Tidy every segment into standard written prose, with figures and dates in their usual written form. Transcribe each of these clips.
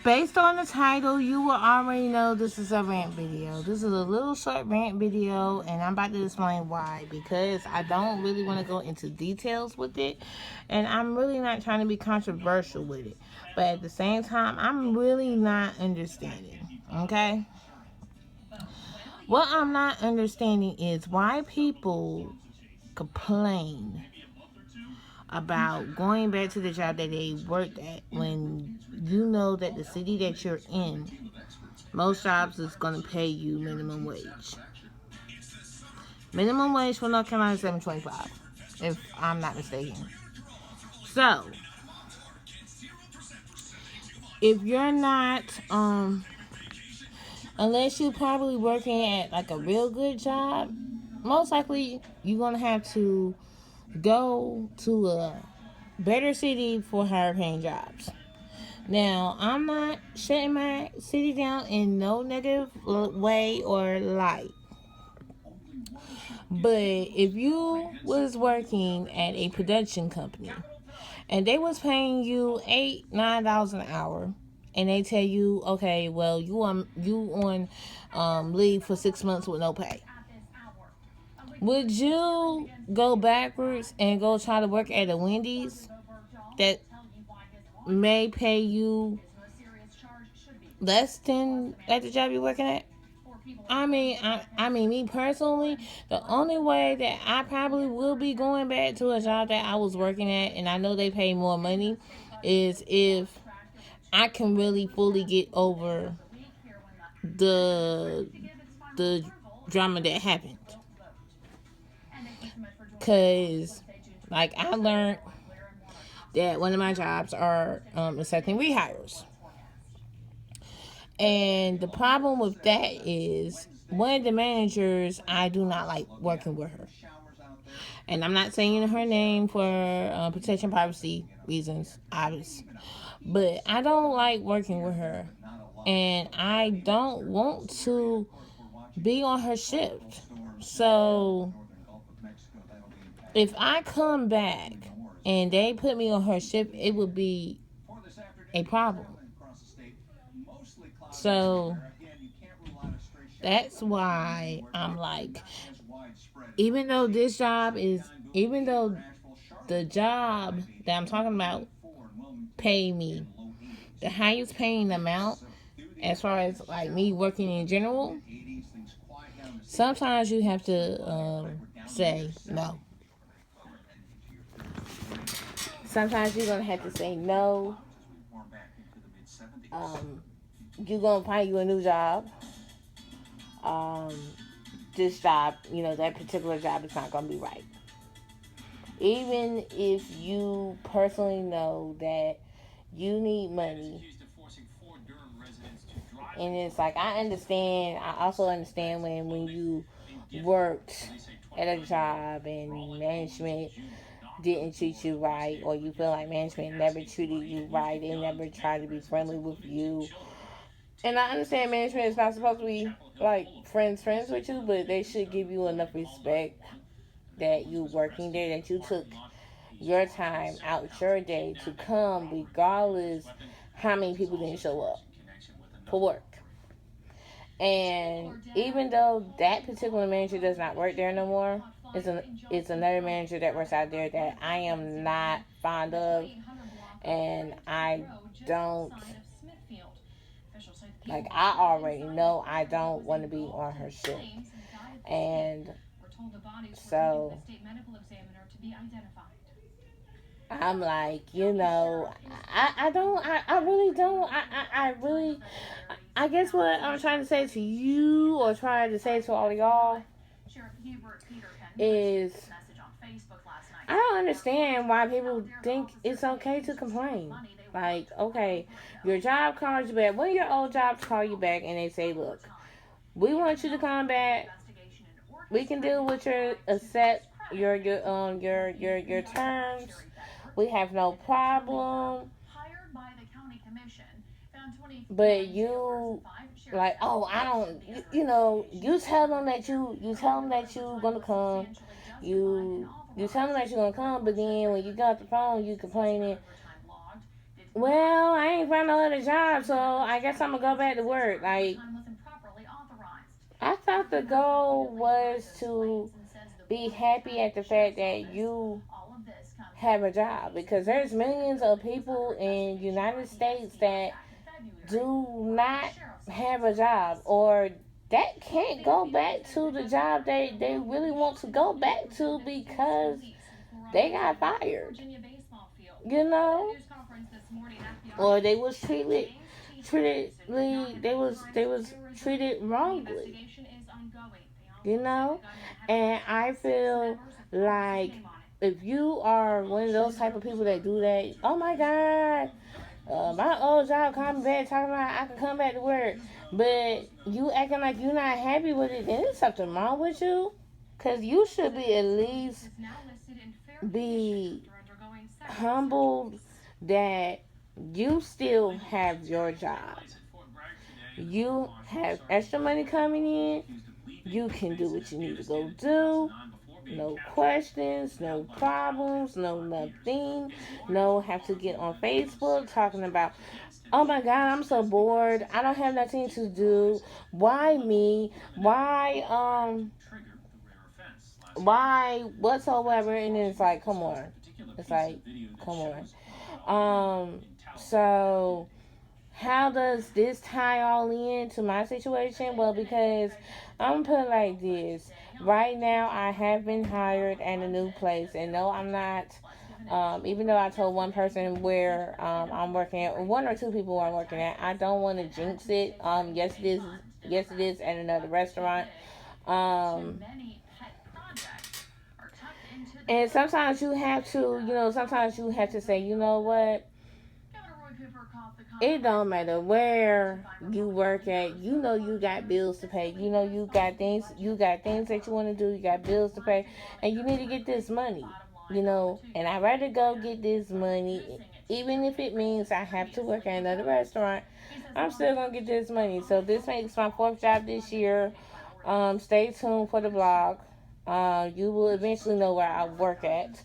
Based on the title, you will already know this is a rant video. This is a little short rant video, and I'm about to explain why. Because I don't really want to go into details with it, and I'm really not trying to be controversial with it. But at the same time, I'm really not understanding. Okay? What I'm not understanding is why people complain about going back to the job that they worked at when you know that the city that you're in, most jobs is going to pay you minimum wage. Minimum wage for North Carolina is $7.25, if I'm not mistaken. So, if you're not, unless you're probably working at like a real good job, most likely you're going to have to go to a better city for higher paying jobs. Now, I'm not shutting my city down in no negative way or light. But if you was working at a production company and they was paying you $8-9 an hour, and they tell you, okay, well, you on leave for 6 months with no pay, would you go backwards and go try to work at a Wendy's that may pay you less than at the job you're working at? I mean, me personally, the only way that I probably will be going back to a job that I was working at, and I know they pay more money, is if I can really fully get over the the drama that happened. Cause, like, I learned that one of my jobs are accepting rehires. And the problem with that is one of the managers, I do not like working with her. And I'm not saying her name for protection privacy reasons, obvious. But I don't like working with her. And I don't want to be on her shift. So if I come back and they put me on her shift, it would be a problem. So that's why I'm like, even though this job is, even though the job that I'm talking about pay me the highest paying amount as far as like me working in general, sometimes you have to say no. Sometimes you're gonna have to say no. You're gonna find you a new job. Um, this job, that particular job is not gonna be right. Even if you personally know that you need money, and it's like, I also understand when you worked at a job and management didn't treat you right, or you feel like management never treated you right, they never tried to be friendly with you. And I understand management is not supposed to be like friends with you, but they should give you enough respect that you working there, that you took your time out your day to come, regardless how many people didn't show up for work. And even though that particular manager does not work there no more, it's another manager that works out there that I am not fond of, and I don't, like, I already know I don't want to be on her shift. And so I'm like, I really don't, I really, I guess what I'm trying to say to you, or trying to say to all of y'all, is I don't understand why people think it's okay to complain. Like, okay, your job calls you back. One of your old jobs call you back and they say, look, we want you to come back. We can deal with your accept your terms. We have no problem. But you, like, oh, I don't, you tell them that you gonna come. You tell them that you're gonna come, but then when you got the phone, you complaining. well, I ain't found no other job, so I guess I'm gonna go back to work. Like, I thought the goal was to be happy at the fact that you have a job, because there's millions of people in United States that do not have a job, or that can't go back to the job they really want to go back to because they got fired, you know, or they was treated treated wrongly, you know. And I feel like if you are one of those type of people that do that, oh my god, my old job called me back talking about I could come back to work, but you acting like you're not happy with it, then there's something wrong with you. Cause you should be at least be humbled that you still have your job. You have extra money coming in. You can do what you need to go do. No questions, no problems, no nothing. No have to get on Facebook talking about, oh my god, I'm so bored. I don't have nothing to do. Why me? Why whatsoever? And then it's like, come on. It's like, come on. So how does this tie all in to my situation? Well, because I'm gonna put it like this. Right now, I have been hired at a new place, and no, I'm not. Even though I told one person where I'm working at, or one or two people where I'm working at, I don't want to jinx it. Yes, it is. Yes, it is at another restaurant. Um, and sometimes you have to, sometimes you have to say, you know what? It don't matter where you work at. You know you got bills to pay. You know you got things that you want to do. You got bills to pay, and you need to get this money. And I'd rather go get this money, even if it means I have to work at another restaurant. I'm still gonna get this money. So this makes my fourth job this year. Stay tuned for the blog. You will eventually know where I work at.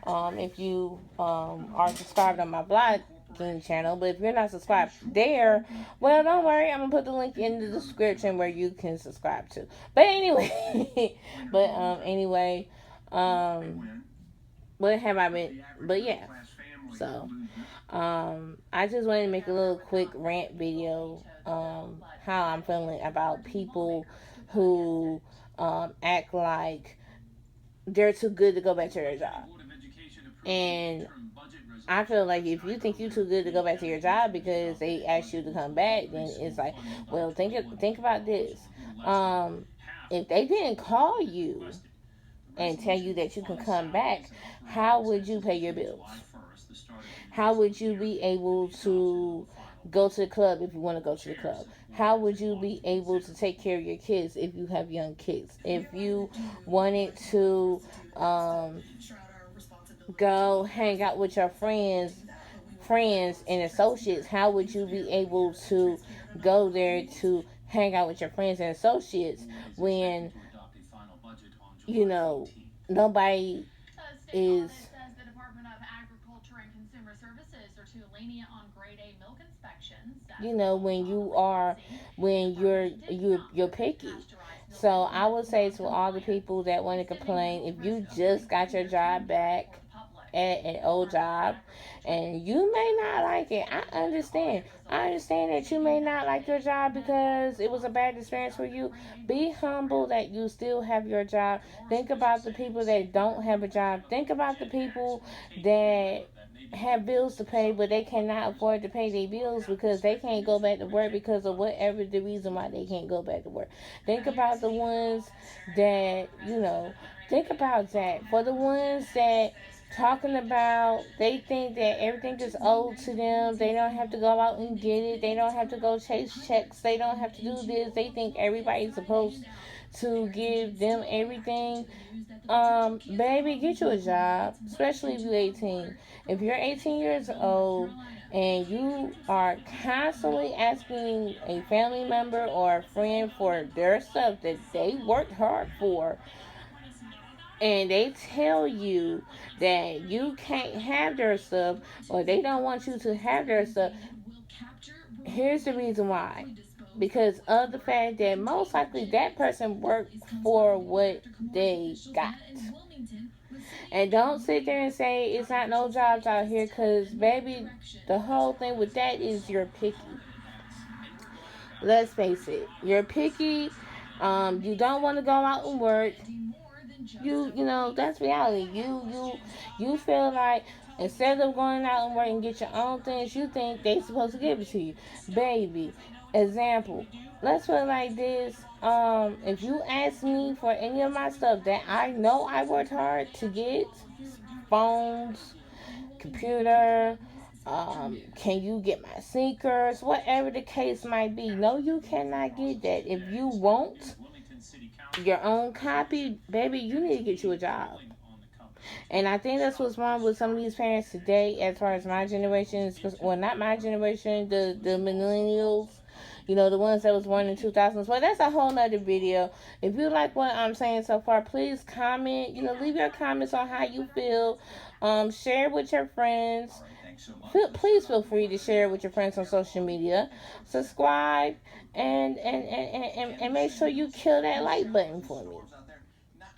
If you are subscribed on my blog channel, but if you're not subscribed there, well, don't worry, I'm gonna put the link in the description where you can subscribe to. But anyway, um, what have I been? But yeah, so I just wanted to make a little quick rant video. How I'm feeling about people who act like they're too good to go back to their job. And I feel like if you think you're too good to go back to your job because they asked you to come back, then it's like, well, think about this. Um, if they didn't call you and tell you that you can come back, how would you pay your bills? How would you be able to go to the club if you want to go to the club? How would you be able to take care of your kids if you have young kids? If you wanted to um, go hang out with your friends and associates, how would you be able to go there to hang out with your friends and associates when nobody is when you're picky. So I would say to all the people that want to complain, if you just got your job back at an old job and you may not like it, I understand that you may not like your job because it was a bad experience for you. Be humble that you still have your job. Think about the people that don't have a job. Think about the people that have bills to pay but they cannot afford to pay their bills because they can't go back to work because of whatever the reason why they can't go back to work. Think about the ones that think about that. For the ones that talking about they think that everything is owed to them, they don't have to go out and get it, they don't have to go chase checks, they don't have to do this, they think everybody's supposed to give them everything. Baby, get you a job, especially if you're 18. If you're 18 years old and you are constantly asking a family member or a friend for their stuff that they worked hard for, and they tell you that you can't have their stuff, or they don't want you to have their stuff, here's the reason why. Because of the fact that most likely that person worked for what they got. And don't sit there and say it's not no jobs out here, because, baby, the whole thing with that is you're picky. Let's face it, you're picky. You don't want to go out and work. You know, that's reality. You feel like instead of going out and work and get your own things, you think they supposed to give it to you, baby. Example. Let's put it like this. If you ask me for any of my stuff that I know I worked hard to get, phones, computer, can you get my sneakers, whatever the case might be. No, you cannot get that. If you want your own copy, baby, you need to get you a job. And I think that's what's wrong with some of these parents today, as far as my generation. Well, not my generation, the millennials. You know, the ones that was born in 2000s. Well, that's a whole nother video. If you like what I'm saying so far, please comment. You know, leave your comments on how you feel. Share with your friends. Please feel free to share with your friends on social media. Subscribe and make sure you kill that like button for me.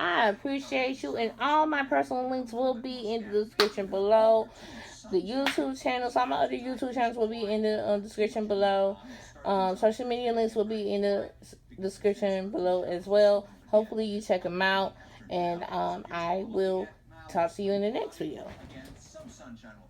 I appreciate you, and all my personal links will be in the description below. The YouTube channels, all my other YouTube channels will be in the description below. Social media links will be in the description below as well. Hopefully you check them out, and I will talk to you in the next video.